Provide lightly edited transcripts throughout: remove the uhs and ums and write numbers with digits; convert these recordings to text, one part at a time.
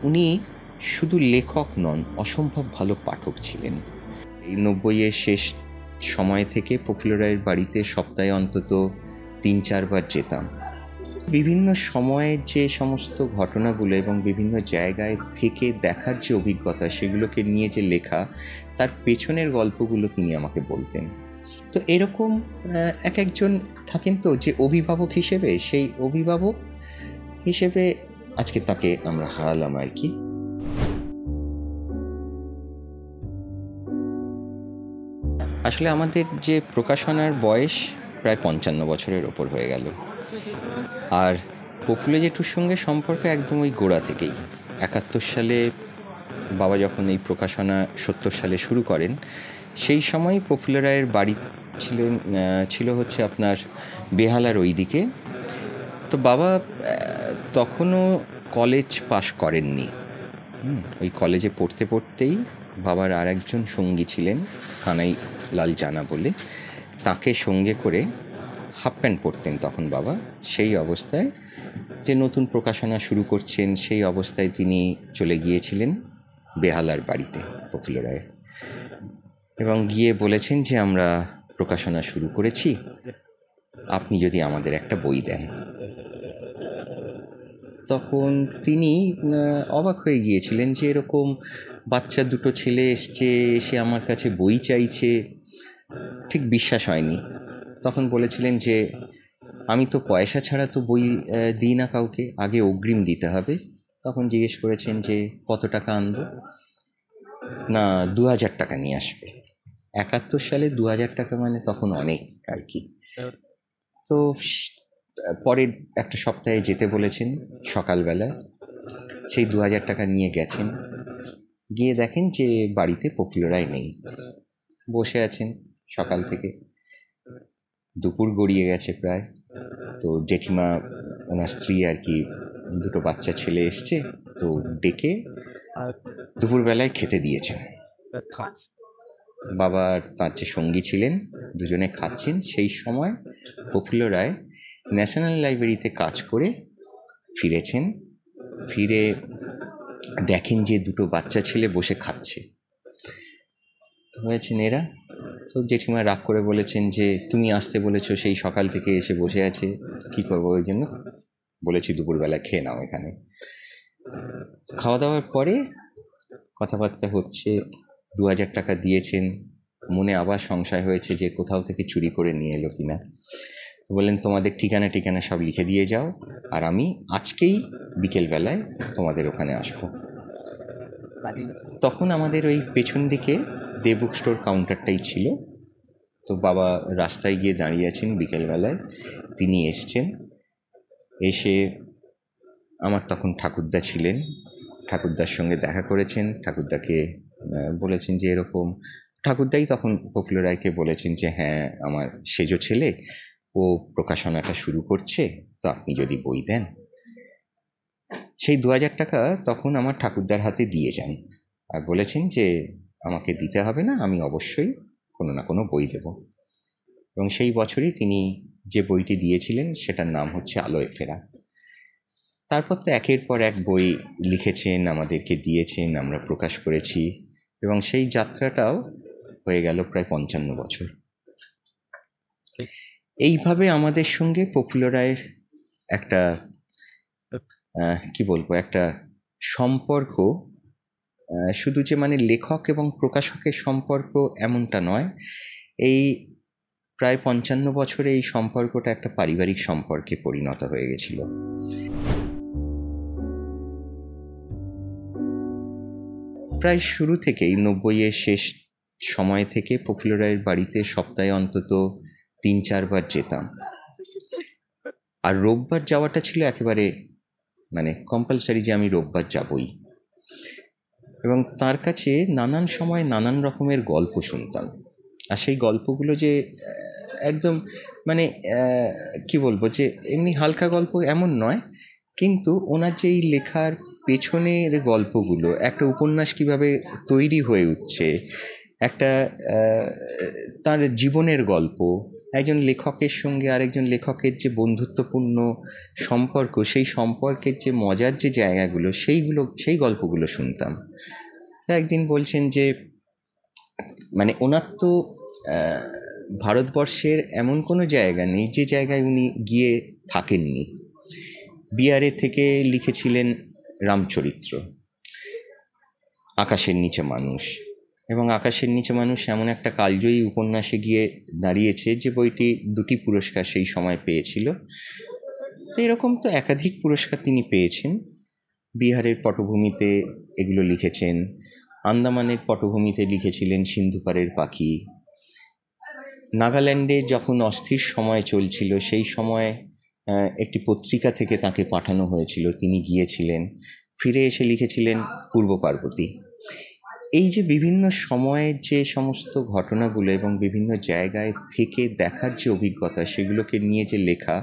উনি শুধু লেখক নন, অসম্ভব ভালো পাঠক ছিলেন। এই ৯০-এর শেষ সময় থেকে প্রফুল্ল রায়ের বাড়িতে সপ্তাহে অন্তত ৩-৪ বার যেতাম। বিভিন্ন সময়ের যে সমস্ত ঘটনাগুলো এবং বিভিন্ন জায়গায় থেকে দেখার যে অভিজ্ঞতা, সেগুলোকে নিয়ে যে লেখা, তার পেছনের গল্পগুলো তিনি আমাকে বলতেন। তো এরকম এক একজন থাকেন তো যে অভিভাবক হিসেবে, সেই অভিভাবক হিসেবে আজকে তাকে আমরা হারালাম আর কি। আসলে আমাদের যে প্রকাশনার বয়স প্রায় ৫৫ বছরের ওপর হয়ে গেল। আর প্রফুল্ল জেঠুর সঙ্গে সম্পর্ক একদম ওই গোড়া থেকেই। ৭১ সালে বাবা যখন এই প্রকাশনা ৭০ সালে শুরু করেন, সেই সময় প্রফুল্ল রায়ের বাড়ি ছিল হচ্ছে আপনার বেহালার ওই দিকে। তো বাবা তখনও কলেজ পাশ করেননি। ওই কলেজে পড়তে পড়তেই বাবার আর একজন সঙ্গী ছিলেন, কানাই লাল জানা বলে, তাকে সঙ্গে করে হাফ প্যান্ট পরতেন তখন বাবা। সেই অবস্থায় যে নতুন প্রকাশনা শুরু করছেন, সেই অবস্থায় তিনি চলে গিয়েছিলেন বেহালার বাড়িতে প্রফুল্ল রায়ের, এবং গিয়ে বলেছেন যে আমরা প্রকাশনা শুরু করেছি, আপনি যদি আমাদের একটা বই দেন। তখন তিনি অবাক হয়ে গিয়েছিলেন যে এরকম বাচ্চা দুটো ছেলে এসে আমার কাছে বই চাইছে, ঠিক বিশ্বাস হয়নি। তখন বলেছিলেন যে আমি তো পয়সা ছাড়া তো বই দিই না কাউকে, আগে অগ্রিম দিতে হবে। তখন জিজ্ঞেস করেছেন যে কত টাকা আনবো? না, ২,০০০ টাকা নিয়ে আসবে। ৭১ সালে ২,০০০ টাকা মানে তখন অনেক আর কি। তো পরের একটা সপ্তাহে যেতে বলেছেন সকালবেলায়। সেই ২,০০০ টাকা নিয়ে গেছেন, গিয়ে দেখেন যে বাড়িতে প্রফুল্ল রায় নেই, বসে আছেন সকাল থেকে। দুপুর গড়িয়ে গেছে প্রায়। তো জেঠিমা, ওনার স্ত্রী আর কি, দুটো বাচ্চা ছেলে এসছে, তো ডেকে দুপুরবেলায় খেতে দিয়েছেন। বাবা আর তার যে সঙ্গী ছিলেন, দুজনে খাচ্ছেন। সেই সময় প্রফুল্ল রায় ন্যাশনাল লাইব্রেরিতে কাজ করে ফিরেছেন। ফিরে দেখেন যে দুটো বাচ্চা ছেলে বসে খাচ্ছে। হয়েছেন এরা। তো জেঠিমা রাগ করে বলেছেন যে তুমি আসতে বলেছো, সেই সকাল থেকে এসে বসে আছে, কী করবো, ওই জন্য বলেছি দুপুরবেলা খেয়ে নাও এখানে। খাওয়া দাওয়ার পরে কথাবার্তা হচ্ছে, ২,০০০ টাকা দিয়েছেন। মনে আবার সংশয় হয়েছে যে কোথাও থেকে চুরি করে নিয়ে এলো কিনা। বললেন তোমাদের ঠিকানা সব লিখে দিয়ে যাও, আর আমি আজকেই বিকেলবেলায় তোমাদের ওখানে আসবো। তখন আমাদের ওই পেছন দিকে দে বুক স্টোর কাউন্টারটাই ছিল। তো বাবা রাস্তায় গিয়ে দাঁড়িয়ে আছেন বিকেলবেলায়, তিনি এসছেন। এসে আমার তখন ঠাকুরদা ছিলেন, ঠাকুরদার সঙ্গে দেখা করেছেন। ঠাকুরদাকে বলেছেন যে এরকম, ঠাকুরদাই তখন প্রফুল্ল রায়কে বলেছেন যে হ্যাঁ, আমার সেজো ছেলে, ও প্রকাশনাটা শুরু করছে, তো আপনি যদি বই দেন। সেই ২,০০০ টাকা তখন আমার ঠাকুরদার হাতে দিয়ে যান, আর বলেছেন যে আমাকে দিতে হবে না, আমি অবশ্যই কোনো না কোনো বই দেব। এবং সেই বছরই তিনি যে বইটি দিয়েছিলেন সেটার নাম হচ্ছে আলোয় ফেরা। তারপর তো একের পর এক বই লিখেছেন, আমাদেরকে দিয়েছেন, আমরা প্রকাশ করেছি, এবং সেই যাত্রাটাও হয়ে গেল প্রায় ৫৫ বছর। এইভাবে আমাদের সঙ্গে প্রফুল্ল রায়ের একটা কি বলবো, একটা সম্পর্ক, শুধু যে মানে লেখক এবং প্রকাশকের সম্পর্ক এমনটা নয়, এই প্রায় ৫৫ বছরে এই সম্পর্কটা একটা পারিবারিক সম্পর্কে পরিণত হয়ে গেছিল। প্রায় শুরু থেকেই ৯০-এর শেষ সময় থেকে প্রফুল্ল রায়ের বাড়িতে সপ্তাহে অন্তত ৩-৪ বার যেতাম। আর রোববার যাওয়াটা ছিল একেবারে মানে কম্পালসারি, যে আমি রোববার যাবই। এবং তার কাছে নানান সময় নানান রকমের গল্প শুনতাম। আর সেই গল্পগুলো যে একদম মানে কি বলবো, যে এমনি হালকা গল্প এমন নয়, কিন্তু ওনার যে এই লেখার পেছনের গল্পগুলো, একটা উপন্যাস কীভাবে তৈরি হয়ে উঠছে, একটা তার জীবনের গল্প, একজন লেখকের সঙ্গে আরেকজন লেখকের যে বন্ধুত্বপূর্ণ সম্পর্ক, সেই সম্পর্কের যে মজার যে জায়গাগুলো, সেই গল্পগুলো শুনতাম। একদিন বলছেন যে মানে ওনার তো ভারতবর্ষের এমন কোনো জায়গা নেই যে জায়গায় উনি গিয়ে থাকেননি। বিহারে থেকে লিখেছিলেন রামচরিত্র, আকাশের নিচে মানুষ, এবং আকাশের নিচে মানুষ এমন একটা কালজয়ী উপন্যাসে গিয়ে দাঁড়িয়েছে যে বইটি 2টি পুরস্কার সেই সময় পেয়েছিল। তো এরকম তো একাধিক পুরস্কার তিনি পেয়েছেন। বিহারের পটভূমিতে এগুলো লিখেছেন, আন্দামানের পটভূমিতে লিখেছিলেন সিন্ধুপাড়ের পাখি। নাগাল্যান্ডে যখন অস্থির সময় চলছিল, সেই সময় একটি পত্রিকা থেকে তাকে পাঠানো হয়েছিল, তিনি গিয়েছিলেন, ফিরে এসে লিখেছিলেন পূর্ব পার্বতী। এই যে বিভিন্ন সময়ের যে সমস্ত ঘটনাগুলো এবং বিভিন্ন জায়গায় থেকে দেখার যে অভিজ্ঞতা, সেগুলোকে নিয়ে যে লেখা,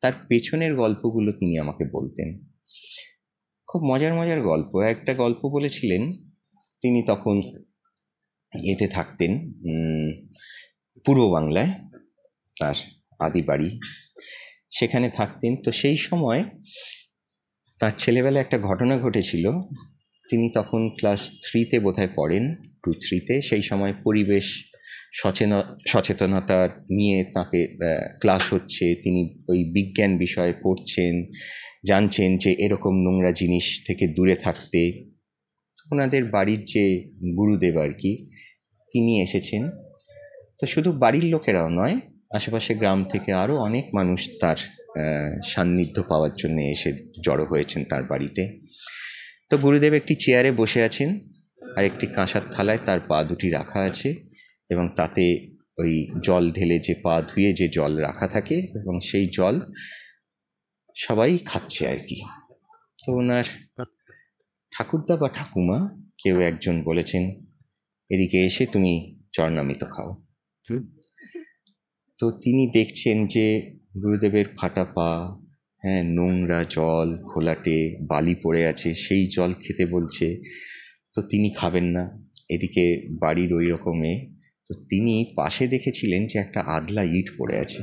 তার পেছনের গল্পগুলো তিনি আমাকে বলতেন। খুব মজার মজার গল্প। একটা গল্প বলেছিলেন, তিনি তখন এতে থাকতেন, পূর্ব বাংলায় তার আদি বাড়ি, সেখানে থাকতেন। তো সেই সময় তার ছেলেবেলায় একটা ঘটনা ঘটেছিল। তিনি তখন ক্লাস 3-তে বোধহয় পড়েন, 2-3-তে। সেই সময় পরিবেশ সচেতনতা নিয়ে তাকে ক্লাস হচ্ছে, তিনি ওই বিজ্ঞান বিষয়ে পড়ছেন, জানছেন যে এরকম নোংরা জিনিস থেকে দূরে থাকতে। ওনাদের বাড়ির যে গুরুদেব আর কি, তিনি এসেছেন। তো শুধু বাড়ির লোকেরাও নয়, আশেপাশে গ্রাম থেকে আরও অনেক মানুষ তার সান্নিধ্য পাওয়ার জন্য এসে জড়ো হয়েছেন তার বাড়িতে। তো গুরুদেব একটি চেয়ারে বসে আছেন, আর একটি কাঁসার থালায় তার পা দুটি রাখা আছে, এবং তাতে ওই জল ঢেলে, যে পা ধুয়ে যে জল রাখা থাকে, এবং সেই জল সবাই খাচ্ছে আর কি। তো ওনার ঠাকুরদা বা ঠাকুমা কেউ একজন বলেছেন, এদিকে এসে তুমি চরণামৃত খাও। তো তিনি দেখছেন যে গুরুদেবের ফাটা পা, নোংরা জল, ঘোলাটে বালি পড়ে আছে, সেই জল খেতে বলছে। তো তিনি খাবেন না। এদিকে বাড়ির ওই রকমে, তো তিনি পাশে দেখেছিলেন যে একটা আদলা ইট পড়ে আছে।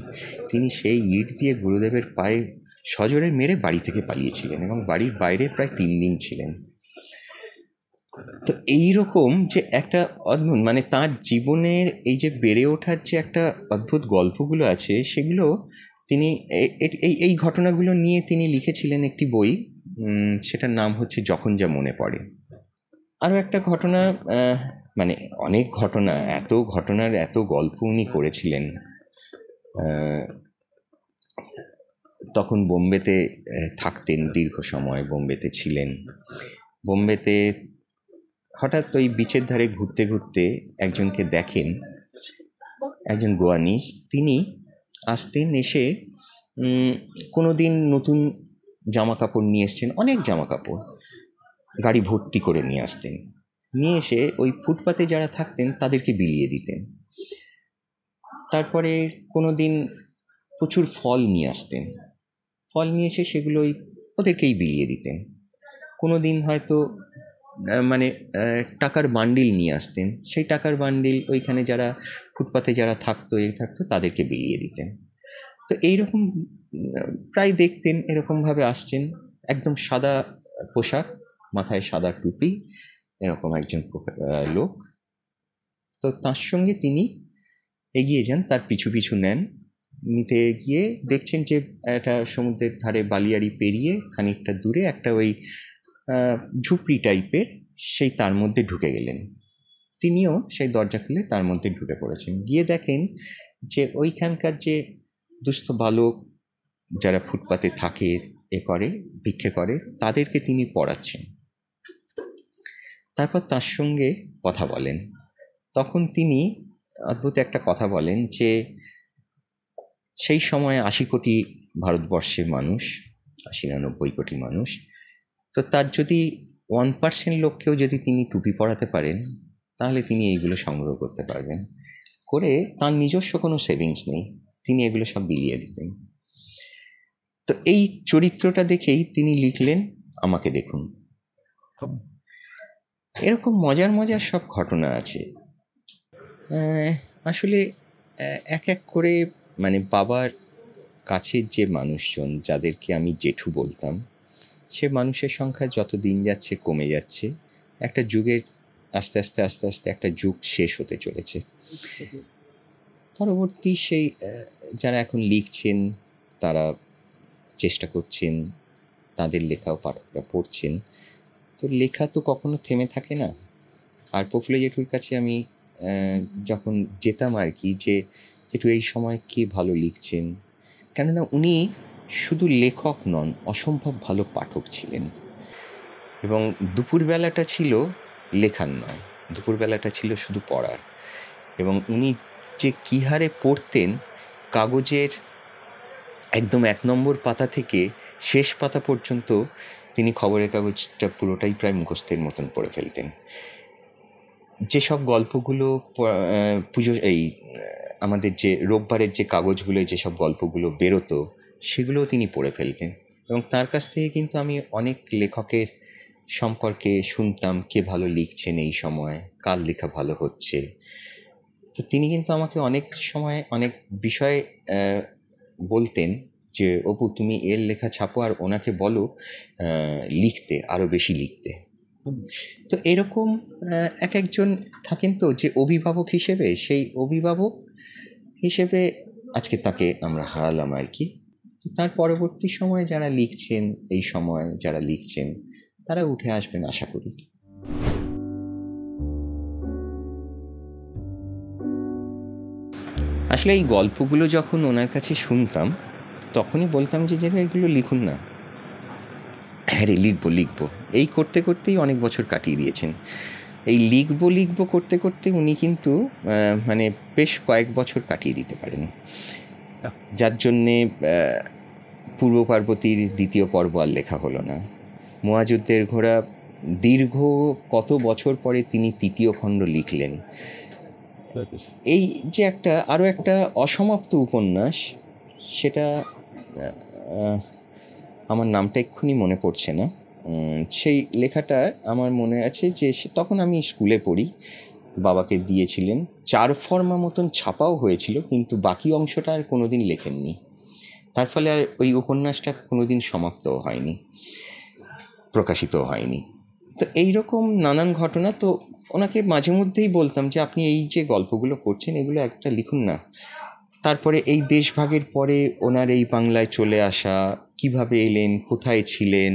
তিনি সেই ইট দিয়ে গুরুদেবের পায়ে সজোরে মেরে বাড়ি থেকে পালিয়েছিলেন, এবং বাড়ির বাইরে প্রায় 3 দিন ছিলেন। তো এইরকম যে একটা অদ্ভুত, মানে তার জীবনের এই যে বেড়ে ওঠার যে একটা অদ্ভুত গল্পগুলো আছে, সেগুলো তিনি এই ঘটনাগুলো নিয়ে তিনি লিখেছিলেন একটি বই, সেটার নাম হচ্ছে যখন যা মনে পড়ে। আরও একটা ঘটনা, মানে অনেক ঘটনা, এত ঘটনার এত গল্প উনি করেছিলেন। তখন বোম্বেতে থাকতেন, দীর্ঘ সময় বোম্বেতে ছিলেন। বোম্বেতে হঠাৎ ওই বিচের ধারে ঘুরতে ঘুরতে একজনকে দেখেন, একজন গোয়ানিজ। তিনি আসতেন, এসে কোনো দিন নতুন জামা কাপড় নিয়ে এসছেন, অনেক জামা কাপড় গাড়ি ভর্তি করে নিয়ে আসতেন। নিয়ে এসে ওই ফুটপাতে যারা থাকতেন তাদেরকে বিলিয়ে দিতেন। তারপরে কোনো দিন প্রচুর ফল নিয়ে আসতেন, ফল নিয়ে এসে সেগুলো ওদেরকেই বিলিয়ে দিতেন। কোনো দিন হয়তো মানে টাকার বান্ডিল নিয়ে আসতেন, সেই টাকার বান্ডিল ওইখানে যারা ফুটপাতে যারা থাকতো তাদেরকে বিলিয়ে দিতেন। তো এইরকম প্রায় দেখতেন, এরকমভাবে আসছেন, একদম সাদা পোশাক, মাথায় সাদা টুপি, এরকম একজন লোক। তো তার সঙ্গে তিনি এগিয়ে যান, তার পিছু পিছু নেন। নিতে গিয়ে দেখছেন যে একটা সমুদ্রের ধারে বালিয়াড়ি পেরিয়ে খানিকটা দূরে একটা ওই ঝুপড়ি টাইপের, সেই তার মধ্যে ঢুকে গেলেন। তিনিও সেই দরজা খুলে তার মধ্যে ঢুকে পড়েছেন। গিয়ে দেখেন যে ওইখানকার যে দুস্থ বালক যারা ফুটপাতে থাকে, করে ভিক্ষে করে, তাদেরকে তিনি পড়াচ্ছেন। তারপর তার সঙ্গে কথা বলেন। তখন তিনি অদ্ভুত একটা কথা বলেন যে সেই সময় 80 কোটি ভারতবর্ষের মানুষ, 80-90 কোটি মানুষ, তো তার যদি 1% লোককেও যদি তিনি টুপি পরাতে পারেন, তাহলে তিনি এইগুলো সংগ্রহ করতে পারবেন। করে তার নিজস্ব কোনো সেভিংস নেই, তিনি এগুলো সব বিলিয়ে দিতেন। তো এই চরিত্রটা দেখেই তিনি লিখলেন আমাকে দেখুন। এরকম মজার মজার সব ঘটনা আছে। আসলে এক এক করে মানে বাবার কাছের যে মানুষজন যাদেরকে আমি জেঠু বলতাম, সে মানুষের সংখ্যা যত দিন যাচ্ছে কমে যাচ্ছে। একটা যুগের আস্তে আস্তে আস্তে আস্তে একটা যুগ শেষ হতে চলেছে। পরবর্তী সেই যারা এখন লিখছেন তারা চেষ্টা করছেন, তাদের লেখাও পড়ছেন। তো লেখা তো কখনো থেমে থাকে না। আর প্রফুল্ল জেঠুর কাছে আমি যখন যেতাম আর কি, যে জেঠু এই সময় কে ভালো লিখছেন, কেননা উনি শুধু লেখক নন, অসম্ভব ভালো পাঠক ছিলেন। এবং দুপুরবেলাটা ছিল লেখার নয়, দুপুরবেলাটা ছিল শুধু পড়ার। এবং উনি যে কী হারে পড়তেন, কাগজের একদম ১ নম্বর পাতা থেকে শেষ পাতা পর্যন্ত তিনি খবরের কাগজটা পুরোটাই প্রায় মুখস্থের মতন পড়ে ফেলতেন। যেসব গল্পগুলো পুজো আমাদের যে রোববারের যে কাগজগুলোয় যেসব গল্পগুলো বেরোতো সেগুলোও তিনি পড়ে ফেলতেন। এবং তার কাছ থেকে কিন্তু আমি অনেক লেখকের সম্পর্কে শুনতাম, কে ভালো লিখছেন এই সময়, কার লেখা ভালো হচ্ছে। তো তিনি কিন্তু আমাকে অনেক সময় অনেক বিষয়ে বলতেন যে অপু তুমি এর লেখা ছাপো আর ওনাকে বলো লিখতে, আরও বেশি লিখতে। তো এরকম এক একজন থাকেন তো যে অভিভাবক হিসেবে, সেই অভিভাবক হিসেবে আজকে তাকে আমরা হারালাম আর কি। তো তার পরবর্তী সময়ে যারা লিখছেন, এই সময় যারা লিখছেন তারা উঠে আসবেন আশা করি। আসলে এই গল্পগুলো যখন ওনার কাছে শুনতাম তখনই বলতাম যে এগুলো লিখুন না। হ্যাঁ রে, লিখবো লিখবো, এই করতে করতেই অনেক বছর কাটিয়ে দিয়েছেন। এই লিখবো লিখবো করতে করতে উনি কিন্তু মানে বেশ কয়েক বছর কাটিয়ে দিতে পারেন, যার জন্যে পূর্ব পার্বতীর ২য় পর্ব আর লেখা হলো না। মুয়াযুদ্ধের ঘোড়া দীর্ঘ কত বছর পরে তিনি ৩য় খণ্ড লিখলেন। এই যে একটা আরও একটা অসমাপ্ত উপন্যাস, সেটা আমার নামটা এক্ষুনি মনে পড়ছে না। সেই লেখাটা আমার মনে আছে যে তখন আমি স্কুলে পড়ি, বাবাকে দিয়েছিলেন, ৪ ফর্মা মতন ছাপাও হয়েছিল, কিন্তু বাকি অংশটা আর কোনো দিন লেখেননি। তার ফলে আর ওই উপন্যাসটা কোনো দিন সমাপ্তও হয়নি, প্রকাশিতও হয়নি। তো এইরকম নানান ঘটনা। তো ওনাকে মাঝে মধ্যেই বলতাম যে আপনি এই যে গল্পগুলো করছেন এগুলো একটা লিখুন না। তারপরে এই দেশভাগের পরে ওনার এই বাংলায় চলে আসা, কিভাবে এলেন, কোথায় ছিলেন,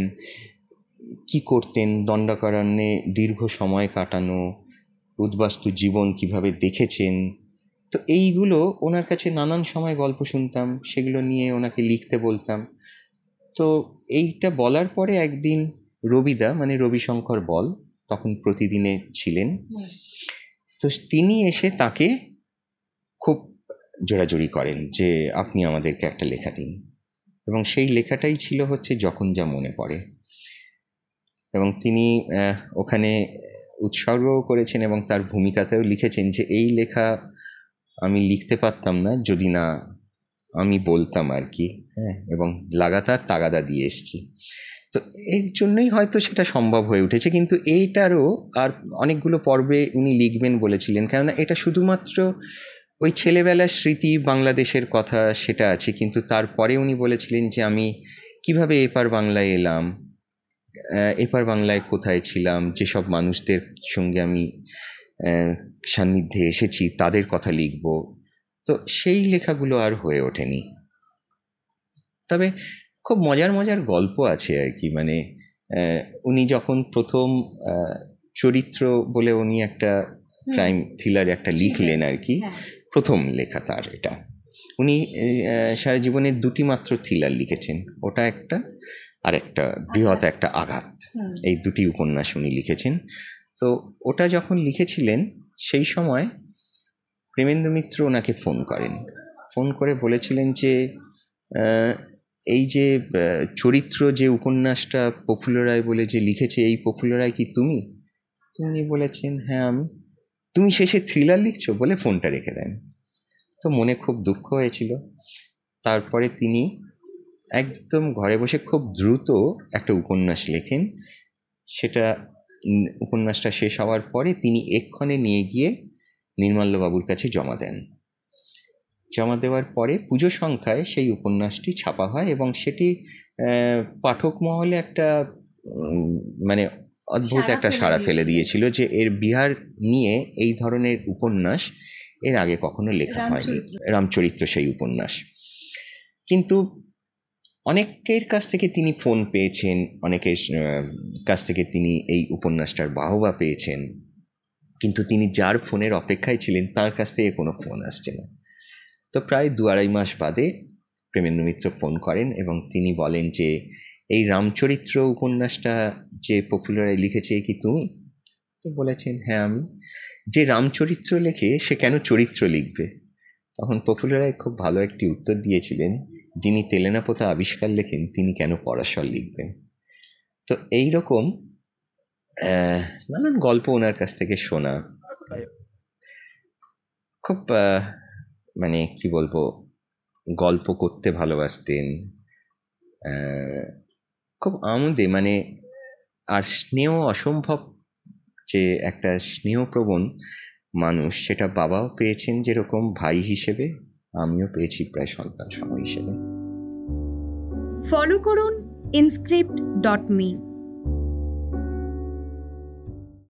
কি করতেন, দণ্ডকারণ্যে দীর্ঘ সময় কাটানো, উদ্বাস্তু জীবন কিভাবে দেখেছেন। তো এইগুলো ওনার কাছে নানান সময় গল্প শুনতাম, সেগুলো নিয়ে ওনাকে লিখতে বলতাম। তো এইটা বলার পরে একদিন রবিদা, মানে রবিশঙ্কর বল, তখন প্রতিদিনে ছিলেন, তো তিনি এসে তাকে খুব জোরাজুরি করেন যে আপনি আমাদেরকে একটা লেখা দিন। এবং সেই লেখাটাই ছিল হচ্ছে যখন যা মনে পড়ে। এবং তিনি ওখানে উৎসর্গও করেছেন এবং তার ভূমিকাতেও লিখেছেন যে এই লেখা আমি লিখতে পারতাম না যদি না আমি বলতাম আর কি। হ্যাঁ, এবং লাগাতার তাগাদা দিয়ে এসছি। তো এর জন্যই হয়তো সেটা সম্ভব হয়ে উঠেছে। কিন্তু এইটারও আর অনেকগুলো পর্বে উনি লিখবেন বলেছিলেন, কেননা এটা শুধুমাত্র ওই ছেলেবেলার স্মৃতি, বাংলাদেশের কথা সেটা আছে, কিন্তু তারপরে উনি বলেছিলেন যে আমি কিভাবে এপার বাংলায় এলাম, এপার বাংলায় কোথায় ছিলাম, যেসব মানুষদের সঙ্গে আমি সান্নিধ্যে এসেছি তাদের কথা লিখব। তো সেই লেখাগুলো আর হয়ে ওঠেনি। তবে খুব মজার মজার গল্প আছে আর কি। মানে উনি যখন প্রথম চরিত্র বলে উনি একটা ক্রাইম থ্রিলার একটা লিখলেন আর কি, প্রথম লেখা তার এটা। উনি সারা জীবনে 2টি মাত্র থ্রিলার লিখেছেন, ওটা একটা আর একটা বৃহৎ একটা আঘাত, এই 2টি উপন্যাস উনি লিখেছেন। তো ওটা যখন লিখেছিলেন সেই সময় প্রেমেন্দ্র মিত্র ওনাকে ফোন করেন, ফোন করে বলেছিলেন যে এই যে চরিত্র যে উপন্যাসটা প্রফুল্ল রায় বলে যে লিখেছে, এই প্রফুল্ল রায় কি তুমি? উনি বলেছেন হ্যাঁ আমি। তুমি শেষে থ্রিলার লিখছো বলে ফোনটা রেখে দেন। তো মনে খুব দুঃখ হয়েছিল। তারপরে তিনি একদম ঘরে বসে খুব দ্রুত একটা উপন্যাস লেখেন। সেটা উপন্যাসটা শেষ হওয়ার পরে তিনি এক্ষণে নিয়ে গিয়ে নির্মাল্যবাবুর কাছে জমা দেন। জমা দেওয়ার পরে পুজো সংখ্যায় সেই উপন্যাসটি ছাপা হয় এবং সেটি পাঠক মহলে একটা মানে অদ্ভুত একটা সাড়া ফেলে দিয়েছিল যে এর বিহার নিয়ে এই ধরনের উপন্যাস এর আগে কখনো লেখা হয়নি। রামচরিত্র সেই উপন্যাস। কিন্তু অনেকের কাছ থেকে তিনি ফোন পেয়েছেন, অনেকের কাছ থেকে তিনি এই উপন্যাসটার বাহবা পেয়েছেন, কিন্তু তিনি যার ফোনের অপেক্ষায় ছিলেন তার কাছ থেকে কোনো ফোন আসছে না। তো প্রায় 2-2.5 মাস বাদে প্রেমেন্দ্র মিত্র ফোন করেন এবং তিনি বলেন যে এই রামচরিত্র উপন্যাসটা যে পপুলারাই লিখেছে কি তুমি? তো বলেছেন হ্যাঁ আমি। যে রামচরিত্র লেখে সে কেন চরিত্র লিখবে? তখন পপুলারাই খুব ভালো একটি উত্তর দিয়েছিলেন, যিনি তেলেনাপোতা আবিষ্কার লেখেন তিনি কেন পরাশর লিখবেন? তো এইরকম নানান গল্প ওনার কাছ থেকে শোনা। খুব মানে কি বলবো, গল্প করতে ভালোবাসতেন, খুব আমোদে মানে, আর স্নেহ অসম্ভব, যে একটা স্নেহপ্রবণ মানুষ, সেটা বাবাও পেয়েছেন যেরকম ভাই হিসেবে, আমিও পেয়েছি প্রায় সন্তান সম হিসেবে। ফলো করুন inscript.me